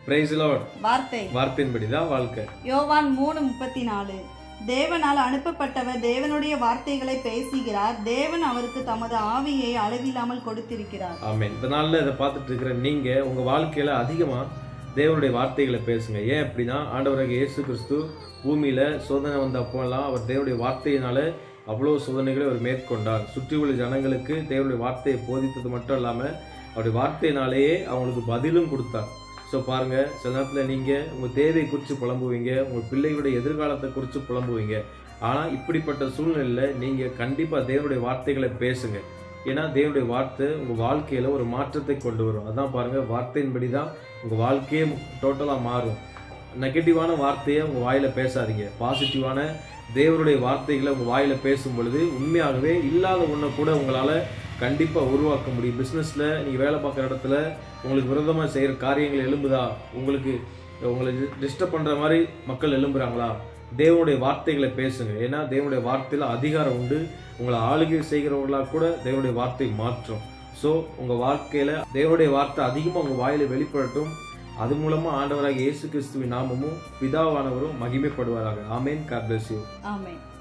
Praise the Lord. வார்த்தை வார்த்தையின்படி தான் வாழ்க்கை. யோவான் 3:34 தேவனால் அனுப்பப்பட்டவர் தேவனுடைய வார்த்தைகளை பேசுகிறார். தேவன் அவருக்கு தமது ஆவியை அளவில்லாமல் கொடுத்திருக்கிறார். ஆமென். இந்த நாளில் இதை பார்த்துட்டு இருக்கிற நீங்கள் உங்கள் வாழ்க்கையில் அதிகமாக தேவனுடைய வார்த்தைகளை பேசுங்க. ஏன் அப்படின்னா, ஆண்டவராகிய இயேசு கிறிஸ்து பூமியில் சோதனை வந்த அப்போல்லாம் அவர் தேவனுடைய வார்த்தையினால அவ்வளோ சோதனைகளை அவர் மேற்கொண்டார். சுற்றி உள்ள ஜனங்களுக்கு தேவனுடைய வார்த்தையை போதித்தது மட்டும் இல்லாமல் அவருடைய வார்த்தையினாலேயே அவங்களுக்கு பதிலும் கொடுத்தார். ஸோ பாருங்கள், சில நேரத்தில் நீங்கள் உங்கள் தேவையை குறித்து புலம்புவீங்க, உங்கள் பிள்ளைகளுடைய எதிர்காலத்தை குறித்து புலம்புவீங்க. ஆனால் இப்படிப்பட்ட சூழ்நிலையில் நீங்கள் கண்டிப்பாக தேவனுடைய வார்த்தைகளை பேசுங்க. ஏன்னா தேவனுடைய வார்த்தை உங்கள் வாழ்க்கையில் ஒரு மாற்றத்தை கொண்டு வரும். அதான் பாருங்கள், வார்த்தையின்படி தான் உங்கள் வாழ்க்கையே டோட்டலாக மாறும். நெகட்டிவான வார்த்தையை உங்கள் வாயில் பேசாதீங்க. பாசிட்டிவான தேவனுடைய வார்த்தைகளை உங்கள் வாயில் பேசும் பொழுது உண்மையாகவே இல்லாத ஒன்றை கூட உங்களால் கண்டிப்பாக உருவாக்க முடியும். பிஸ்னஸில் நீங்கள் வேலை பார்க்குற இடத்துல உங்களுக்கு விரோதமாக செய்கிற காரியங்கள் எழும்புதா, உங்களை டிஸ்டர்ப் பண்ணுற மாதிரி மக்கள் எழும்புறாங்களா, தேவனுடைய வார்த்தைகளை பேசுங்க. ஏன்னா தேவனுடைய வார்த்தையில் அதிகாரம் உண்டு. உங்களை ஆளுகை செய்கிறவர்களாக கூட தேவனுடைய வார்த்தை மாற்றும். ஸோ உங்கள் வாழ்க்கையில் தேவனுடைய வார்த்தை அதிகமாக உங்கள் வாயில் வெளிப்படட்டும். அது மூலமாக ஆண்டவராகிய இயேசு கிறிஸ்துவின் நாமமும் பிதாவானவரும் மகிமைப்படுவாராக. ஆமென். God bless you. ஆமென்.